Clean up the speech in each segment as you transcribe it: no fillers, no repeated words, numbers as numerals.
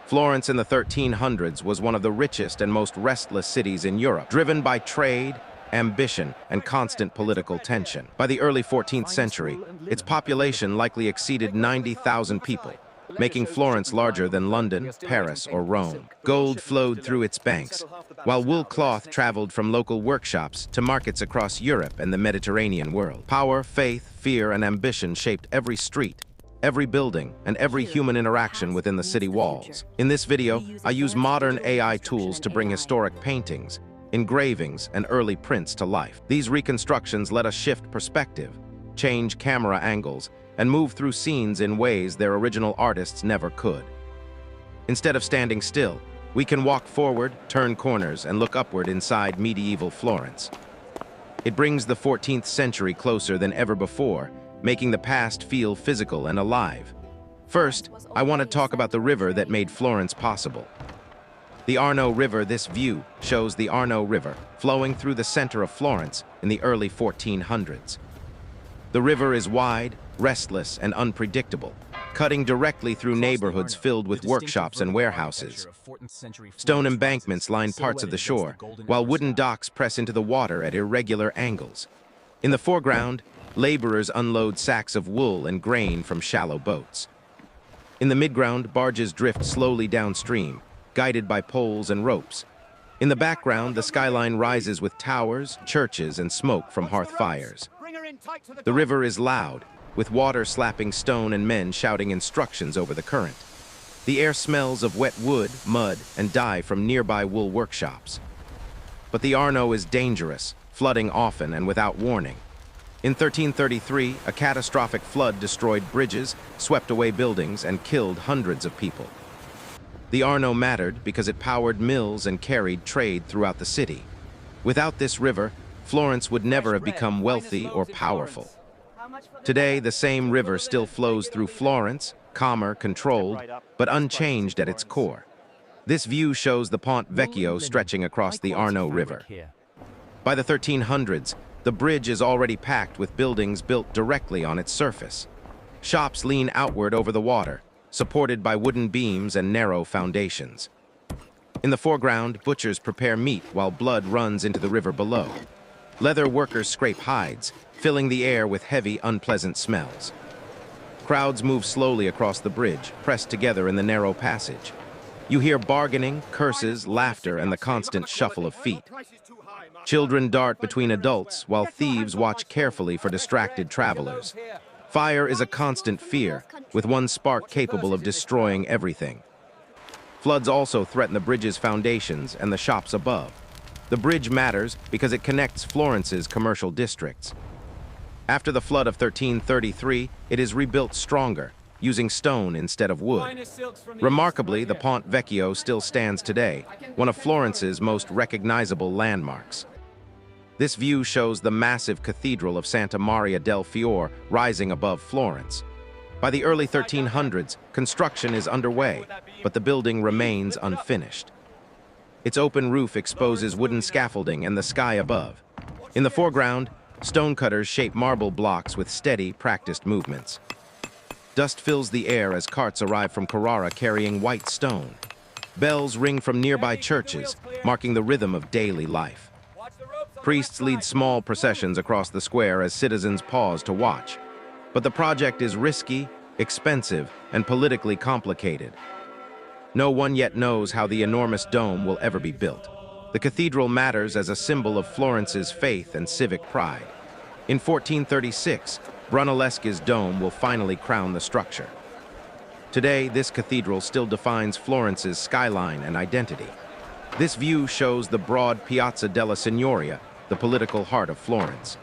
Florence in the 1300s was one of the richest and most restless cities in Europe, driven by trade, ambition, and constant political tension. By the early 14th century, its population likely exceeded 90,000 people, making Florence larger than London, Paris, or Rome. Gold flowed through its banks, while wool cloth traveled from local workshops to markets across Europe and the Mediterranean world. Power, faith, fear, and ambition shaped every street, every building, and every human interaction within the city walls. In this video, I use modern AI tools to bring historic paintings, engravings, and early prints to life. These reconstructions let us shift perspective, change camera angles, and move through scenes in ways their original artists never could. Instead of standing still, we can walk forward, turn corners, and look upward inside medieval Florence. It brings the 14th century closer than ever before, making the past feel physical and alive. First, I want to talk about the river that made Florence possible. The Arno River. This view shows the Arno River flowing through the center of Florence in the early 1400s. The river is wide, restless, and unpredictable, cutting directly through neighborhoods filled with workshops and warehouses. Stone embankments line parts of the shore, while wooden docks press into the water at irregular angles. In the foreground, laborers unload sacks of wool and grain from shallow boats. In the midground, barges drift slowly downstream, guided by poles and ropes. In the background, the skyline rises with towers, churches, and smoke from hearth fires. The river is loud, with water slapping stone and men shouting instructions over the current. The air smells of wet wood, mud, and dye from nearby wool workshops. But the Arno is dangerous, flooding often and without warning. In 1333, a catastrophic flood destroyed bridges, swept away buildings, and killed hundreds of people. The Arno mattered because it powered mills and carried trade throughout the city. Without this river, Florence would never have become wealthy or powerful. Today, the same river still flows through Florence, calmer, controlled, but unchanged at its core. This view shows the Ponte Vecchio stretching across the Arno River. By the 1300s, the bridge is already packed with buildings built directly on its surface. Shops lean outward over the water, supported by wooden beams and narrow foundations. In the foreground, butchers prepare meat while blood runs into the river below. Leather workers scrape hides, filling the air with heavy, unpleasant smells. Crowds move slowly across the bridge, pressed together in the narrow passage. You hear bargaining, curses, laughter, and the constant shuffle of feet. Children dart between adults, while thieves watch carefully for distracted travelers. Fire is a constant fear, with one spark capable of destroying everything. Floods also threaten the bridge's foundations and the shops above. The bridge matters because it connects Florence's commercial districts. After the flood of 1333, it is rebuilt stronger, using stone instead of wood. Remarkably, the Ponte Vecchio still stands today, one of Florence's most recognizable landmarks. This view shows the massive cathedral of Santa Maria del Fiore rising above Florence. By the early 1300s, construction is underway, but the building remains unfinished. Its open roof exposes wooden scaffolding and the sky above. In the foreground, stonecutters shape marble blocks with steady, practiced movements. Dust fills the air as carts arrive from Carrara carrying white stone. Bells ring from nearby churches, marking the rhythm of daily life. Priests lead small processions across the square as citizens pause to watch. But the project is risky, expensive, and politically complicated. No one yet knows how the enormous dome will ever be built. The cathedral matters as a symbol of Florence's faith and civic pride. In 1436, Brunelleschi's dome will finally crown the structure. Today, this cathedral still defines Florence's skyline and identity. This view shows the broad Piazza della Signoria, the political heart of Florence.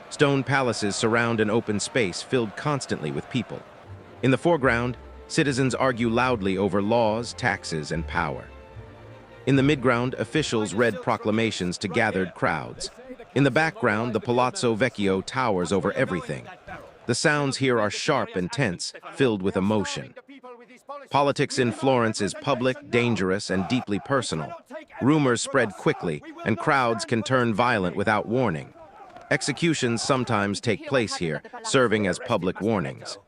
Stone palaces surround an open space filled constantly with people. In the foreground, citizens argue loudly over laws, taxes, and power. In the midground, officials read proclamations to gathered crowds. In the background, the Palazzo Vecchio towers over everything. The sounds here are sharp and tense, filled with emotion. Politics in Florence is public, dangerous, and deeply personal. Rumors spread quickly, and crowds can turn violent without warning. Executions sometimes take place here, serving as public warnings.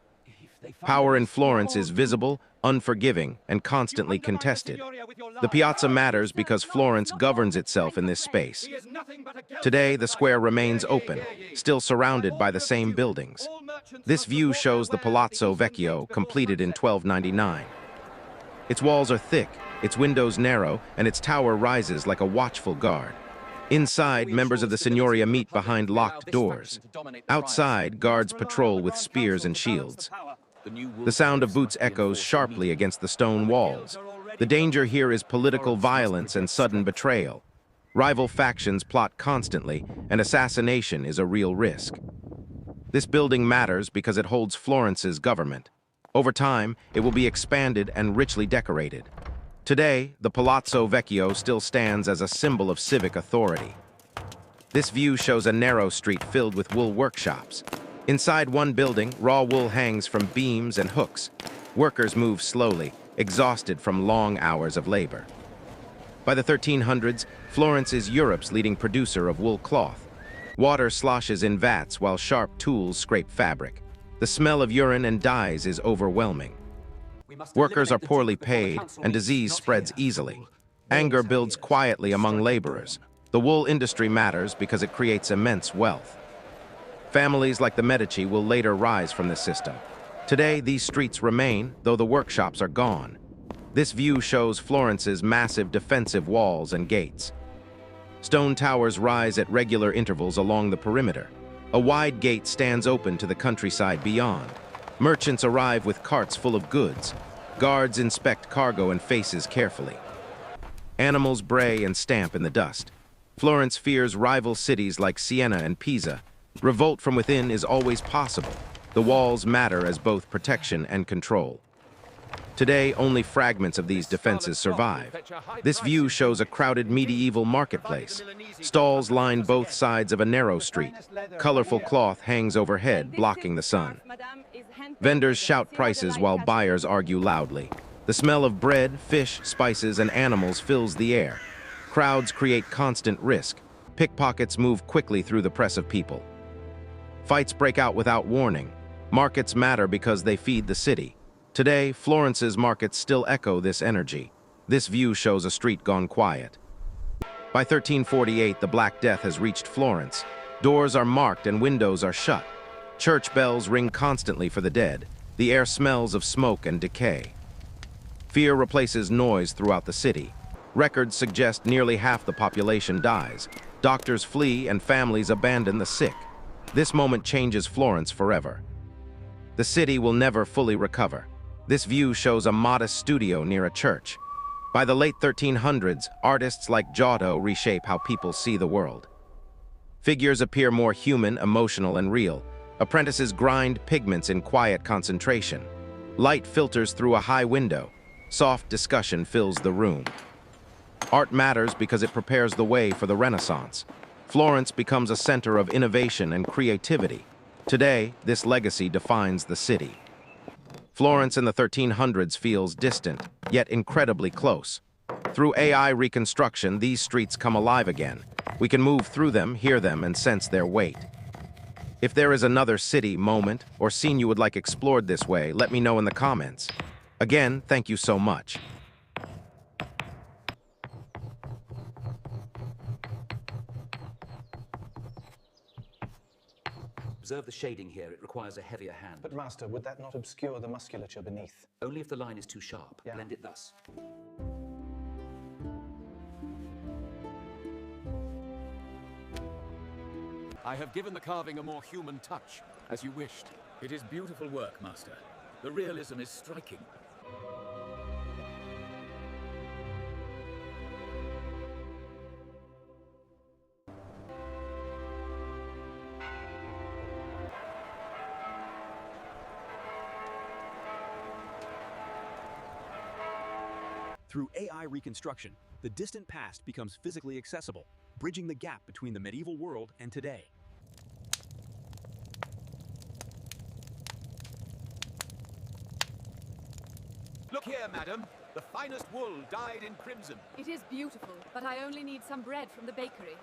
Power in Florence is visible, unforgiving, and constantly contested. The piazza matters because Florence governs itself in this space. Today, the square remains open, still surrounded by the same buildings. This view shows the Palazzo Vecchio, completed in 1299. Its walls are thick, its windows narrow, and its tower rises like a watchful guard. Inside, members of the Signoria meet behind locked doors. Outside, guards patrol with spears and shields. The sound of boots echoes sharply against the stone walls. The danger here is political violence and sudden betrayal. Rival factions plot constantly, and assassination is a real risk. This building matters because it holds Florence's government. Over time, it will be expanded and richly decorated. Today, the Palazzo Vecchio still stands as a symbol of civic authority. This view shows a narrow street filled with wool workshops. Inside one building, raw wool hangs from beams and hooks. Workers move slowly, exhausted from long hours of labor. By the 1300s, Florence is Europe's leading producer of wool cloth. Water sloshes in vats while sharp tools scrape fabric. The smell of urine and dyes is overwhelming. Workers are poorly paid, and disease spreads easily. Anger builds quietly among laborers. The wool industry matters because it creates immense wealth. Families like the Medici will later rise from this system. Today, these streets remain, though the workshops are gone. This view shows Florence's massive defensive walls and gates. Stone towers rise at regular intervals along the perimeter. A wide gate stands open to the countryside beyond. Merchants arrive with carts full of goods. Guards inspect cargo and faces carefully. Animals bray and stamp in the dust. Florence fears rival cities like Siena and Pisa. Revolt from within is always possible. The walls matter as both protection and control. Today, only fragments of these defenses survive. This view shows a crowded medieval marketplace. Stalls line both sides of a narrow street. Colorful cloth hangs overhead, blocking the sun. Vendors shout prices while buyers argue loudly. The smell of bread, fish, spices, and animals fills the air. Crowds create constant risk. Pickpockets move quickly through the press of people. Fights break out without warning. Markets matter because they feed the city. Today, Florence's markets still echo this energy. This view shows a street gone quiet. By 1348, the Black Death has reached Florence. Doors are marked and windows are shut. Church bells ring constantly for the dead. The air smells of smoke and decay. Fear replaces noise throughout the city. Records suggest nearly half the population dies. Doctors flee and families abandon the sick. This moment changes Florence forever. The city will never fully recover. This view shows a modest studio near a church. By the late 1300s, artists like Giotto reshape how people see the world. Figures appear more human, emotional, and real. Apprentices grind pigments in quiet concentration. Light filters through a high window. Soft discussion fills the room. Art matters because it prepares the way for the Renaissance. Florence becomes a center of innovation and creativity. Today, this legacy defines the city. Florence in the 1300s feels distant, yet incredibly close. Through AI reconstruction, these streets come alive again. We can move through them, hear them, and sense their weight. If there is another city, moment, or scene you would like explored this way, let me know in the comments. Again, thank you so much. Observe the shading here. It requires a heavier hand. But Master, would that not obscure the musculature beneath? Only if the line is too sharp. Yeah. Blend it thus. I have given the carving a more human touch, as you wished. It is beautiful work, Master. The realism is striking. Through AI reconstruction, the distant past becomes physically accessible, bridging the gap between the medieval world and today. Look here, madam. The finest wool dyed in crimson. It is beautiful, but I only need some bread from the bakery.